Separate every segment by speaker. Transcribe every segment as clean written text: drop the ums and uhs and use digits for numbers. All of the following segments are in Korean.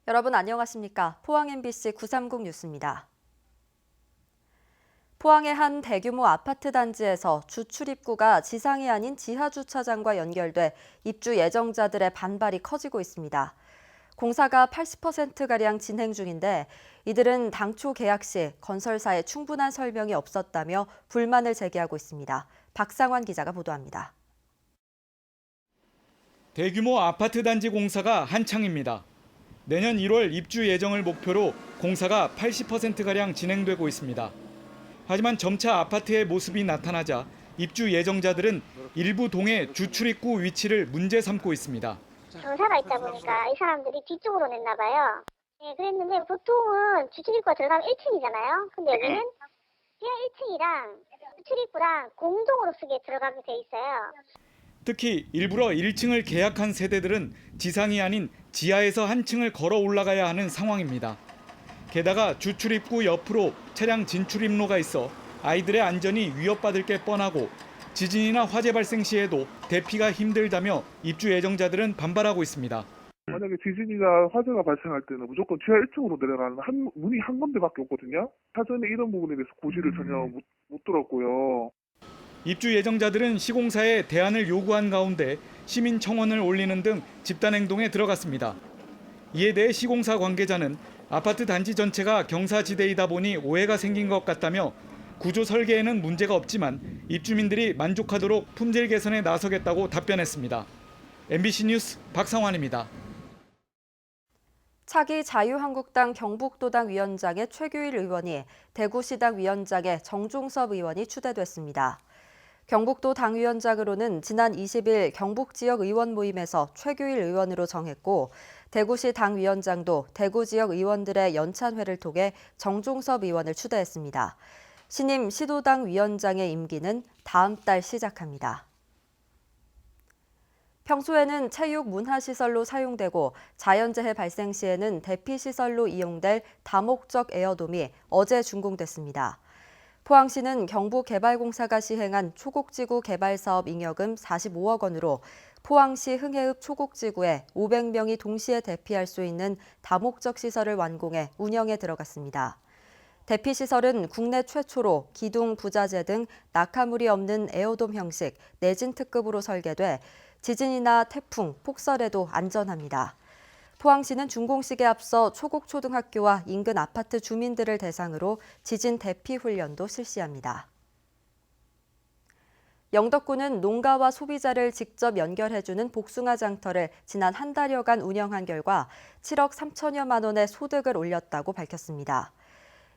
Speaker 1: 여러분 안녕하십니까? 포항 MBC 930 뉴스입니다. 포항의 한 대규모 아파트 단지에서 주출입구가 지상이 아닌 지하 주차장과 연결돼 입주 예정자들의 반발이 커지고 있습니다. 공사가 80%가량 진행 중인데 이들은 당초 계약 시 건설사에 충분한 설명이 없었다며 불만을 제기하고 있습니다. 박상환 기자가 보도합니다.
Speaker 2: 대규모 아파트 단지 공사가 한창입니다. 내년 1월 입주 예정을 목표로 공사가 80%가량 진행되고 있습니다. 하지만 점차 아파트의 모습이 나타나자 입주 예정자들은 일부 동의 주출입구 위치를 문제 삼고 있습니다.
Speaker 3: 경사가 있다 보니까 이 사람들이 뒤쪽으로 냈나 봐요. 네, 그랬는데 보통은 주출입구가 들어가면 1층이잖아요. 근데 여기는 지하 1층이랑 주출입구랑 공동으로 쓰게 들어가게 돼 있어요.
Speaker 2: 특히 일부러 1층을 계약한 세대들은 지상이 아닌 지하에서 한 층을 걸어 올라가야 하는 상황입니다. 게다가 주출입구 옆으로 차량 진출입로가 있어 아이들의 안전이 위협받을 게 뻔하고 지진이나 화재 발생 시에도 대피가 힘들다며 입주 예정자들은 반발하고 있습니다.
Speaker 4: 만약에 지진이나 화재가 발생할 때는 무조건 지하 1층으로 내려가는 문이 한 군데밖에 없거든요. 사전에 이런 부분에 대해서 고지를 전혀 못 들었고요.
Speaker 2: 입주 예정자들은 시공사에 대안을 요구한 가운데 시민 청원을 올리는 등 집단 행동에 들어갔습니다. 이에 대해 시공사 관계자는 아파트 단지 전체가 경사지대이다 보니 오해가 생긴 것 같다며 구조 설계에는 문제가 없지만 입주민들이 만족하도록 품질 개선에 나서겠다고 답변했습니다. MBC 뉴스 박상환입니다.
Speaker 1: 차기 자유한국당 경북도당 위원장의 최규일 의원이 대구시당 위원장의 정종섭 의원이 추대됐습니다. 경북도 당위원장으로는 지난 20일 경북지역 의원 모임에서 최규일 의원으로 정했고 대구시 당위원장도 대구 지역 의원들의 연찬회를 통해 정종섭 의원을 추대했습니다. 신임 시도당 위원장의 임기는 다음 달 시작합니다. 평소에는 체육 문화시설로 사용되고 자연재해 발생 시에는 대피시설로 이용될 다목적 에어돔이 어제 준공됐습니다. 포항시는 경부개발공사가 시행한 초곡지구 개발사업 잉여금 45억 원으로 포항시 흥해읍 초곡지구에 500명이 동시에 대피할 수 있는 다목적 시설을 완공해 운영에 들어갔습니다. 대피시설은 국내 최초로 기둥, 부자재 등 낙하물이 없는 에어돔 형식 내진 특급으로 설계돼 지진이나 태풍, 폭설에도 안전합니다. 포항시는 준공식에 앞서 초곡초등학교와 인근 아파트 주민들을 대상으로 지진 대피 훈련도 실시합니다. 영덕군은 농가와 소비자를 직접 연결해주는 복숭아 장터를 지난 한 달여간 운영한 결과 7억 3천여만 원의 소득을 올렸다고 밝혔습니다.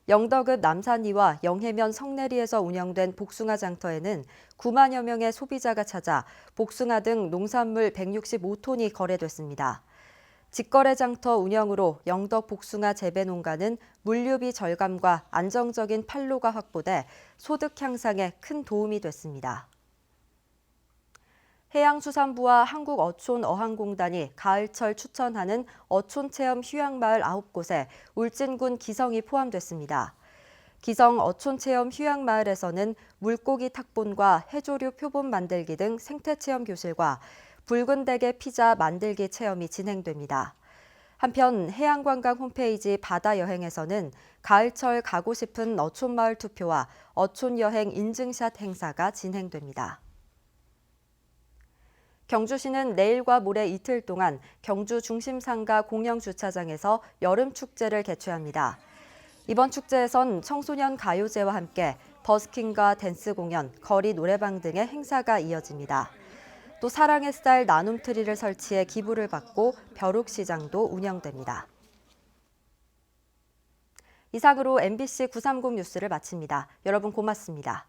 Speaker 1: 영덕읍 남산리와 영해면 성내리에서 운영된 복숭아 장터에는 9만여 명의 소비자가 찾아 복숭아 등 농산물 165톤이 거래됐습니다. 직거래 장터 운영으로 영덕 복숭아 재배 농가는 물류비 절감과 안정적인 판로가 확보돼 소득 향상에 큰 도움이 됐습니다. 해양수산부와 한국어촌어항공단이 가을철 추천하는 어촌체험 휴양마을 9곳에 울진군 기성이 포함됐습니다. 기성 어촌체험 휴양마을에서는 물고기 탁본과 해조류 표본 만들기 등 생태체험 교실과 붉은 대게 피자 만들기 체험이 진행됩니다. 한편 해양관광 홈페이지 바다여행에서는 가을철 가고 싶은 어촌마을 투표와 어촌여행 인증샷 행사가 진행됩니다. 경주시는 내일과 모레 이틀 동안 경주 중심상가 공영주차장에서 여름축제를 개최합니다. 이번 축제에선 청소년 가요제와 함께 버스킹과 댄스 공연, 거리 노래방 등의 행사가 이어집니다. 또 사랑의 쌀 나눔 트리를 설치해 기부를 받고 벼룩시장도 운영됩니다. 이상으로 MBC 930 뉴스를 마칩니다. 여러분 고맙습니다.